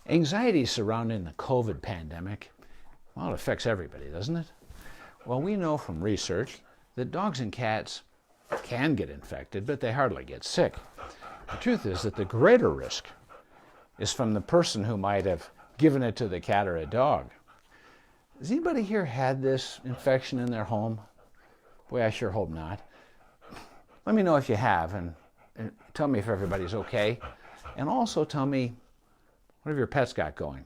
Anxiety surrounding the COVID pandemic, well, it affects everybody, doesn't it? Well, we know from research that dogs and cats can get infected, but they hardly get sick. The truth is that the greater risk is from the person who might have given it to the cat or a dog. Has anybody here had this infection in their home? Boy, I sure hope not. Let me know if you have, and tell me if everybody's okay. And also tell me, what have your pets got going?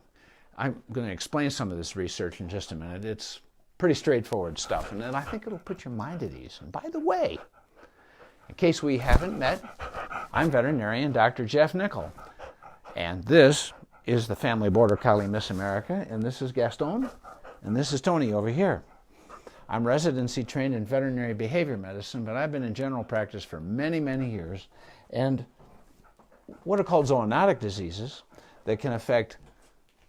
I'm going to explain some of this research in just a minute. It's pretty straightforward stuff, and I think it'll put your mind at ease. And by the way, in case we haven't met, I'm veterinarian Dr. Jeff Nickel. And this is the family Border Collie Miss America, and this is Gaston, and this is Tony over here. I'm residency trained in veterinary behavior medicine, but I've been in general practice for many, many years. And what are called zoonotic diseases that can affect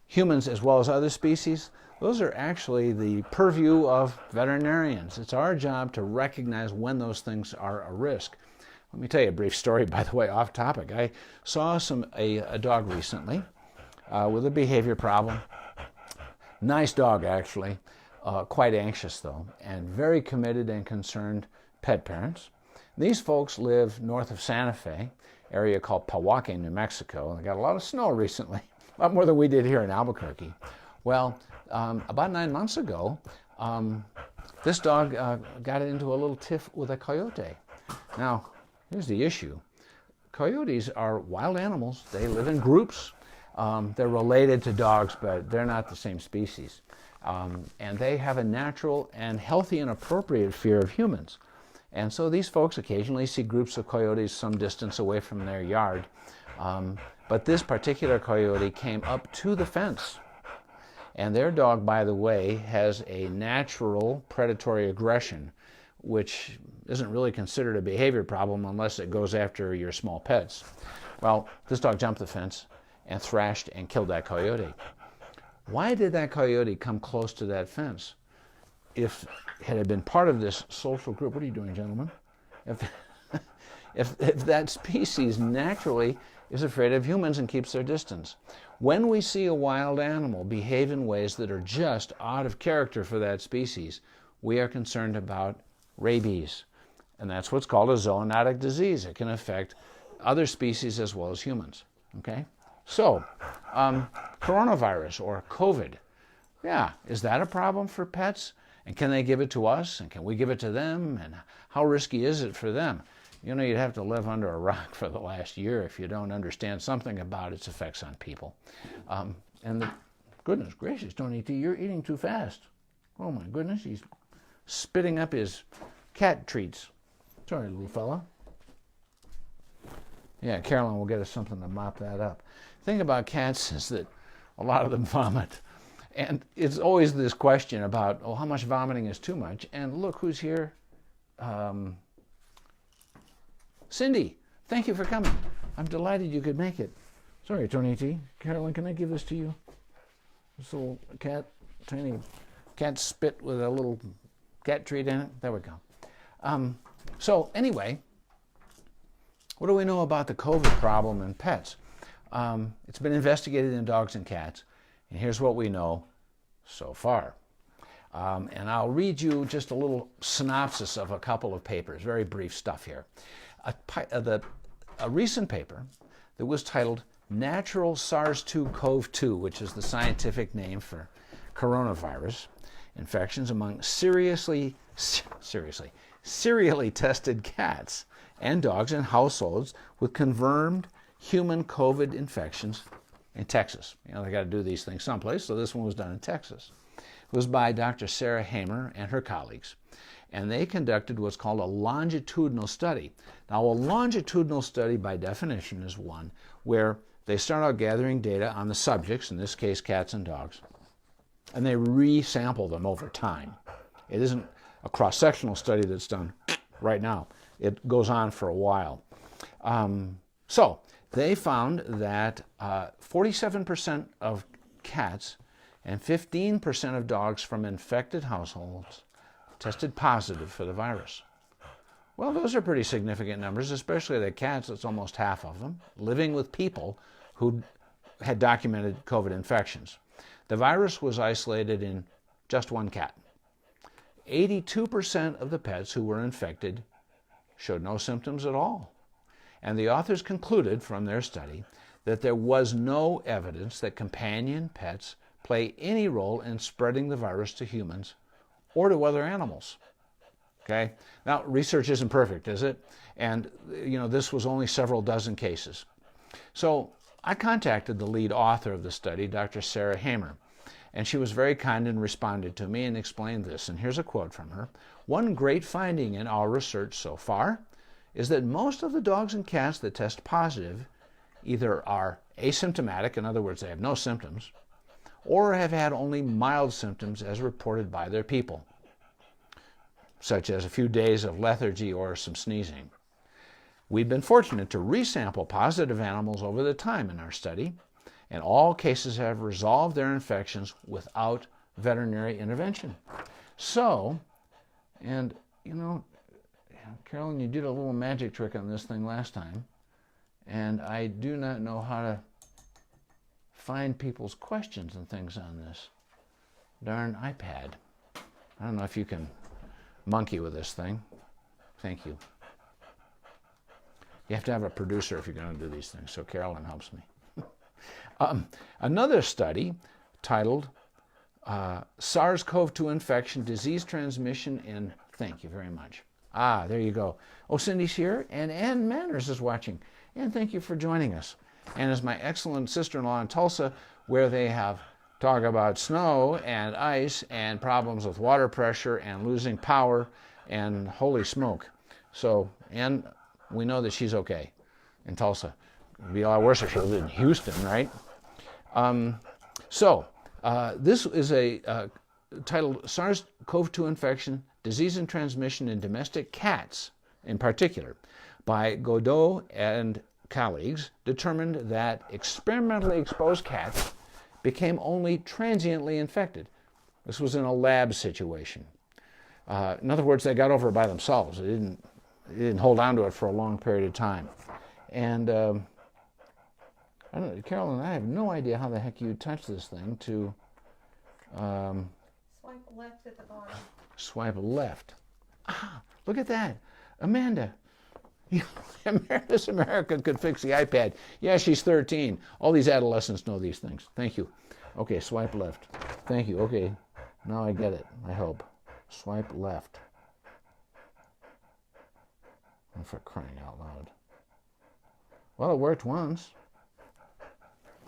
humans as well as other species, those are actually the purview of veterinarians. It's our job to recognize when those things are a risk. Let me tell you a brief story, by the way, off topic. I saw a dog recently with a behavior problem. Nice dog, actually. Quite anxious, though, and very committed and concerned pet parents. These folks live north of Santa Fe, area called Pewaukee, New Mexico. They got a lot of snow recently, a lot more than we did here in Albuquerque. Well, about 9 months ago, this dog got into a little tiff with a coyote. Now, here's the issue. Coyotes are wild animals. They live in groups. They're related to dogs, but they're not the same species. And they have a natural and healthy and appropriate fear of humans. And so these folks occasionally see groups of coyotes some distance away from their yard. But this particular coyote came up to the fence. And their dog, by the way, has a natural predatory aggression, which isn't really considered a behavior problem unless it goes after your small pets. Well, this dog jumped the fence and thrashed and killed that coyote. Why did that coyote come close to that fence? If it had been part of this social group, what are you doing, gentlemen? If that species naturally is afraid of humans and keeps their distance. When we see a wild animal behave in ways that are just out of character for that species, we are concerned about rabies. And that's what's called a zoonotic disease. It can affect other species as well as humans. Okay? So, coronavirus or COVID, yeah, is that a problem for pets? And can they give it to us? And can we give it to them? And how risky is it for them? You know, you'd have to live under a rock for the last year if you don't understand something about its effects on people. Goodness gracious, Tony T, you're eating too fast. Oh my goodness, he's spitting up his cat treats. Sorry, little fella. Yeah, Carolyn will get us something to mop that up. The thing about cats is that a lot of them vomit. And it's always this question about, oh, how much vomiting is too much? And look who's here. Cindy, thank you for coming. I'm delighted you could make it. Sorry, Tony T. Carolyn, can I give this to you? This little cat, tiny cat spit with a little cat treat in it. There we go. So anyway, what do we know about the COVID problem in pets? It's been investigated in dogs and cats, and here's what we know so far. And I'll read you just a little synopsis of a couple of papers, very brief stuff here. A recent paper that was titled Natural SARS-CoV-2, which is the scientific name for coronavirus infections among serially tested cats and dogs in households with confirmed human COVID infections in Texas. You know, they got to do these things someplace, so this one was done in Texas. It was by Dr. Sarah Hamer and her colleagues, and they conducted what's called a longitudinal study. Now, a longitudinal study, by definition, is one where they start out gathering data on the subjects, in this case, cats and dogs, and they resample them over time. It isn't a cross-sectional study that's done right now. It goes on for a while. So they found that 47% of cats and 15% of dogs from infected households tested positive for the virus. Well, those are pretty significant numbers, especially the cats. It's almost half of them living with people who had documented COVID infections. The virus was isolated in just one cat. 82% of the pets who were infected showed no symptoms at all. And the authors concluded from their study that there was no evidence that companion pets play any role in spreading the virus to humans or to other animals. Okay? Now, research isn't perfect, is it? And, this was only several dozen cases. So I contacted the lead author of the study, Dr. Sarah Hamer, and she was very kind and responded to me and explained this. And here's a quote from her. "One great finding in our research so far is that most of the dogs and cats that test positive either are asymptomatic, in other words, they have no symptoms, or have had only mild symptoms as reported by their people, such as a few days of lethargy or some sneezing. We've been fortunate to resample positive animals over the time in our study, and all cases have resolved their infections without veterinary intervention." So, and Carolyn, you did a little magic trick on this thing last time, and I do not know how to find people's questions and things on this darn iPad. I don't know if you can monkey with this thing. Thank you. You have to have a producer if you're going to do these things, so Carolyn helps me. Another study titled SARS-CoV-2 Infection, Disease Transmission in... Thank you very much. There you go. Oh, Cindy's here, and Ann Manners is watching. And thank you for joining us. And is my excellent sister-in-law in Tulsa, where they have talk about snow and ice and problems with water pressure and losing power and holy smoke. So, and we know that she's okay in Tulsa. It'd be a lot worse if she lived in Houston, right? This is a titled SARS-CoV-2 Infection, Disease and Transmission in Domestic Cats, in particular, by Godot and colleagues, determined that experimentally exposed cats became only transiently infected. This was in a lab situation. In other words, they got over it by themselves. They didn't hold on to it for a long period of time. And I don't know, Carolyn, I have no idea how the heck you touch this thing to... Swipe left at the bottom. Swipe left. Look at that. Amanda. This American could fix the iPad. Yeah, she's 13. All these adolescents know these things. Thank you. Okay, swipe left. Thank you. Okay, now I get it, I hope. Swipe left. Oh, for crying out loud. Well, it worked once.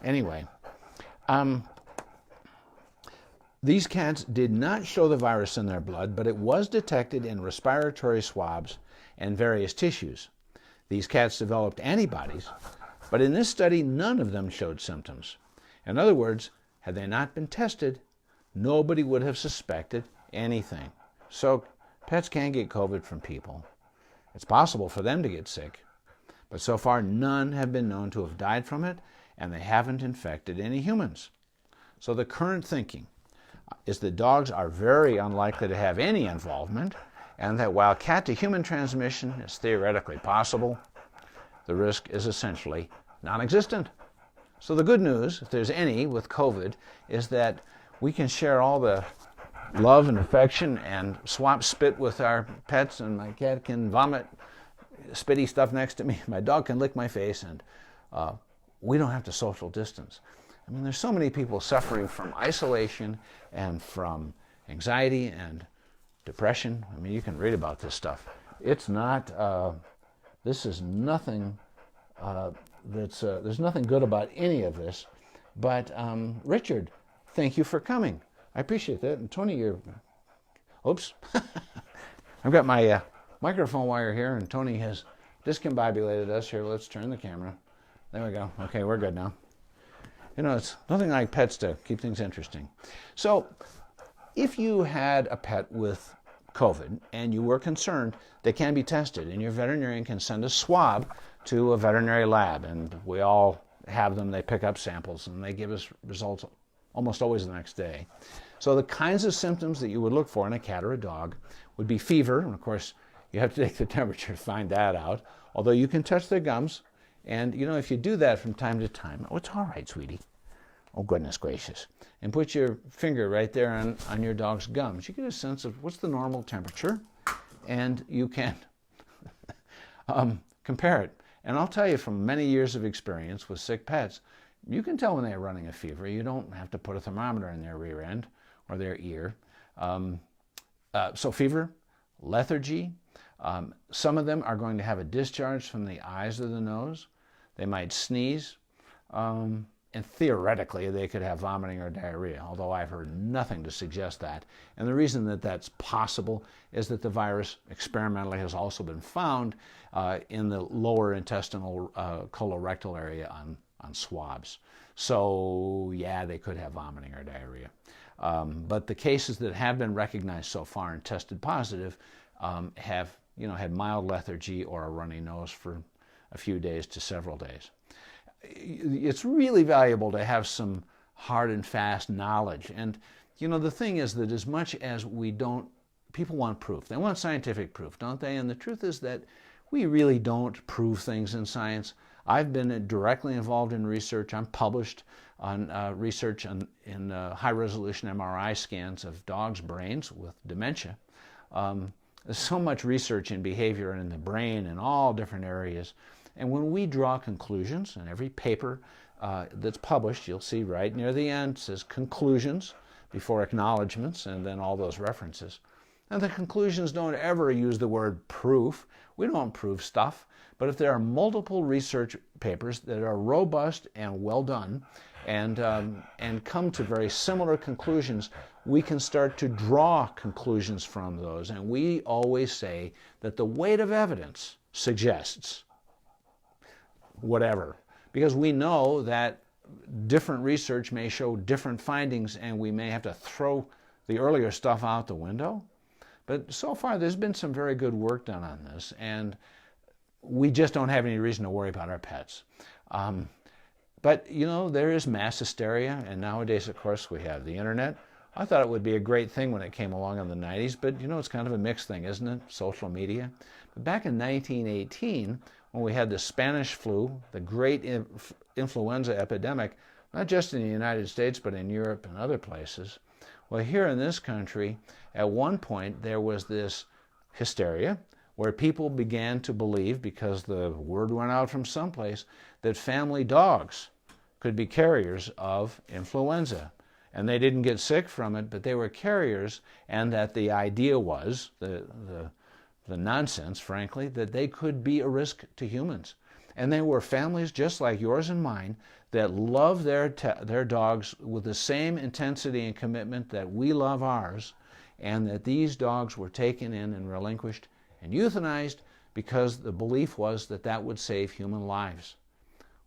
Anyway, these cats did not show the virus in their blood, but it was detected in respiratory swabs and various tissues. These cats developed antibodies, but in this study, none of them showed symptoms. In other words, had they not been tested, nobody would have suspected anything. So pets can get COVID from people. It's possible for them to get sick, but so far none have been known to have died from it, and they haven't infected any humans. So the current thinking is that dogs are very unlikely to have any involvement, and that while cat-to-human transmission is theoretically possible, the risk is essentially non-existent. So the good news, if there's any with COVID, is that we can share all the love and affection and swap spit with our pets, and my cat can vomit spitty stuff next to me. My dog can lick my face, and we don't have to social distance. I mean, there's so many people suffering from isolation and from anxiety and depression. I mean, you can read about this stuff. It's not, this is nothing there's nothing good about any of this. But Richard, thank you for coming. I appreciate that. And Tony, oops. I've got my microphone wire here, and Tony has discombobulated us. Here, let's turn the camera. There we go. Okay, we're good now. It's nothing like pets to keep things interesting. So, if you had a pet with COVID and you were concerned, they can be tested, and your veterinarian can send a swab to a veterinary lab, and we all have them. They pick up samples, and they give us results almost always the next day. So the kinds of symptoms that you would look for in a cat or a dog would be fever, and of course you have to take the temperature to find that out, although you can touch their gums And, you know, if you do that from time to time, oh, it's all right, sweetie. Oh, goodness gracious. And put your finger right there on your dog's gums. You get a sense of what's the normal temperature, and you can compare it. And I'll tell you from many years of experience with sick pets, you can tell when they're running a fever. You don't have to put a thermometer in their rear end or their ear. So fever, lethargy, some of them are going to have a discharge from the eyes or the nose. They might sneeze, and theoretically they could have vomiting or diarrhea, although I've heard nothing to suggest that. And the reason that that's possible is that the virus experimentally has also been found in the lower intestinal colorectal area on swabs. So yeah, they could have vomiting or diarrhea. But the cases that have been recognized so far and tested positive have, you know, had mild lethargy or a runny nose for a few days to several days. It's really valuable to have some hard and fast knowledge. And, you know, the thing is that as much as people want proof. They want scientific proof, don't they? And the truth is that we really don't prove things in science. I've been directly involved in research. I'm published on research in high-resolution MRI scans of dogs' brains with dementia. There's so much research in behavior and in the brain in all different areas. And when we draw conclusions, in every paper that's published, you'll see right near the end, it says conclusions before acknowledgments, and then all those references. And the conclusions don't ever use the word proof. We don't prove stuff. But if there are multiple research papers that are robust and well done and come to very similar conclusions, we can start to draw conclusions from those. And we always say that the weight of evidence suggests whatever, because we know that different research may show different findings and we may have to throw the earlier stuff out the window. But so far there's been some very good work done on this, and we just don't have any reason to worry about our pets. But, you know, there is mass hysteria, and nowadays, of course, we have the internet. I thought it would be a great thing when it came along in the 90s, but, you know, it's kind of a mixed thing, isn't it? Social media. But back in 1918, when we had the Spanish flu, the great influenza epidemic, not just in the United States, but in Europe and other places. Well, here in this country, at one point, there was this hysteria where people began to believe, because the word went out from someplace, that family dogs could be carriers of influenza. And they didn't get sick from it, but they were carriers, and that the idea was, the nonsense, frankly, that they could be a risk to humans. And they were families just like yours and mine that love their dogs with the same intensity and commitment that we love ours, and that these dogs were taken in and relinquished and euthanized because the belief was that that would save human lives.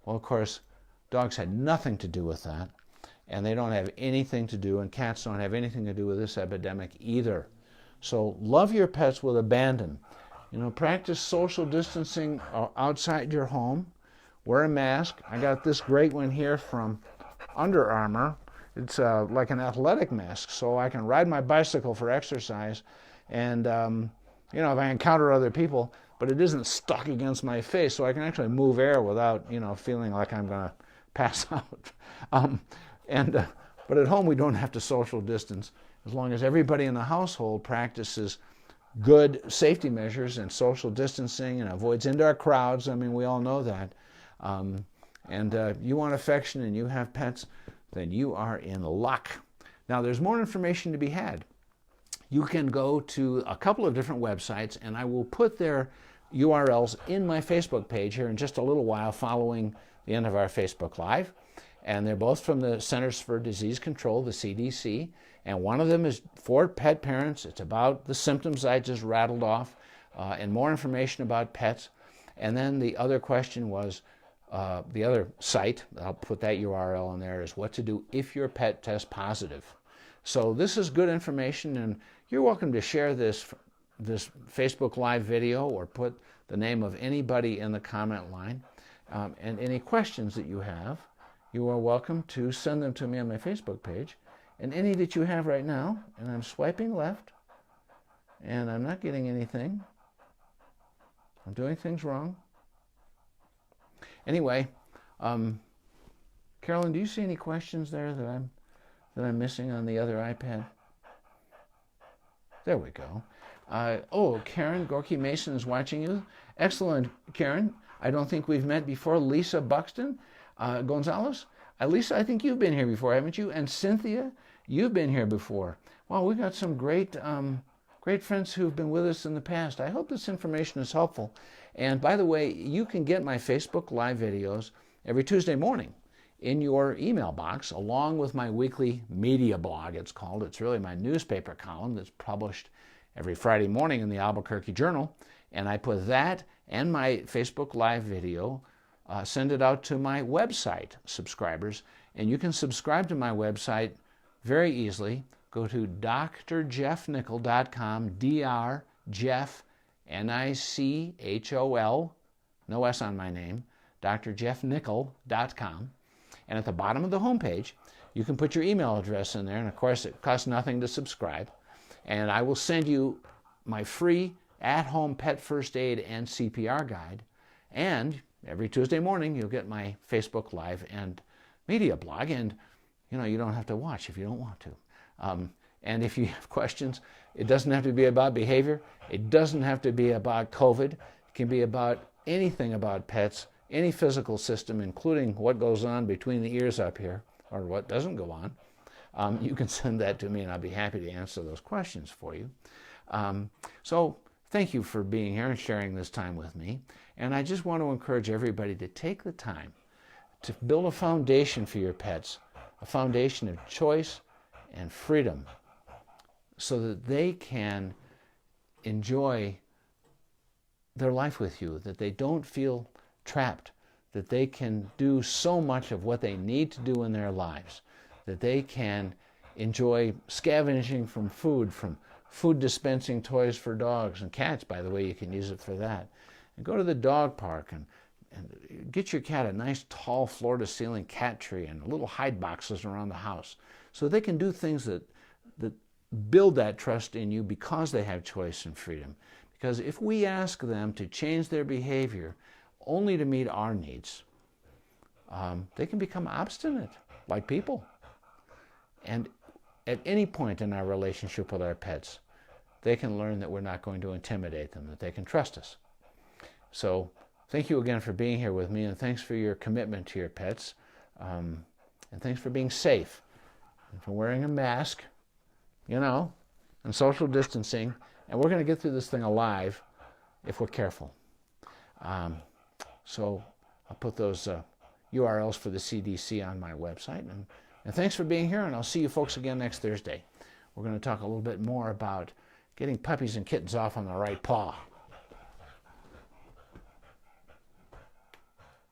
Well, of course, dogs had nothing to do with that, and they don't have anything to do, and cats don't have anything to do with this epidemic either. So love your pets with abandon. You know, practice social distancing outside your home. Wear a mask. I got this great one here from Under Armour. It's like an athletic mask, so I can ride my bicycle for exercise, and you know, if I encounter other people, but it isn't stuck against my face, so I can actually move air without, you know, feeling like I'm going to pass out. But at home we don't have to social distance, as long as everybody in the household practices good safety measures and social distancing and avoids indoor crowds. I mean, we all know that. You want affection and you have pets, then you are in luck. Now, there's more information to be had. You can go to a couple of different websites, and I will put their URLs in my Facebook page here in just a little while following the end of our Facebook Live. And they're both from the Centers for Disease Control, the CDC. And one of them is for pet parents. It's about the symptoms I just rattled off and more information about pets. And then the other question was, the other site, I'll put that URL in there, is what to do if your pet tests positive. So this is good information, and you're welcome to share this Facebook Live video or put the name of anybody in the comment line. And any questions that you have, you are welcome to send them to me on my Facebook page. And any that you have right now, and I'm swiping left, and I'm not getting anything. I'm doing things wrong. Anyway, Carolyn, do you see any questions there that I'm missing on the other iPad? There we go. Oh, Karen Gorky Mason is watching you. Excellent, Karen. I don't think we've met before. Lisa Buxton Gonzalez. Lisa, I think you've been here before, haven't you? And Cynthia, you've been here before. Wow, we've got some great friends who've been with us in the past. I hope this information is helpful. And by the way, you can get my Facebook Live videos every Tuesday morning in your email box, along with my weekly media blog, it's called. It's really my newspaper column that's published every Friday morning in the Albuquerque Journal. And I put that and my Facebook Live video, send it out to my website subscribers. And you can subscribe to my website very easily. Go to drjeffnichol.com, drjeff, Nichol, no S on my name, drjeffnichol.com. And at the bottom of the homepage, you can put your email address in there. And of course, it costs nothing to subscribe. And I will send you my free at-home pet first aid and CPR guide. And every Tuesday morning, you'll get my Facebook Live and media blog. And, you don't have to watch if you don't want to. And if you have questions, it doesn't have to be about behavior. It doesn't have to be about COVID. It can be about anything about pets, any physical system, including what goes on between the ears up here, or what doesn't go on. You can send that to me, and I'll be happy to answer those questions for you. So thank you for being here and sharing this time with me. And I just want to encourage everybody to take the time to build a foundation for your pets, a foundation of choice and freedom, so that they can enjoy their life with you, that they don't feel trapped, that they can do so much of what they need to do in their lives, that they can enjoy scavenging from food dispensing toys for dogs and cats. By the way, you can use it for that. And go to the dog park and get your cat a nice tall floor-to-ceiling cat tree and little hide boxes around the house, so they can do things that build that trust in you because they have choice and freedom. Because if we ask them to change their behavior only to meet our needs, they can become obstinate, like people. And at any point in our relationship with our pets, they can learn that we're not going to intimidate them, that they can trust us. So thank you again for being here with me, and thanks for your commitment to your pets, and thanks for being safe, and for wearing a mask, and social distancing. And we're going to get through this thing alive if we're careful. So I'll put those URLs for the CDC on my website. And thanks for being here, and I'll see you folks again next Thursday. We're going to talk a little bit more about getting puppies and kittens off on the right paw.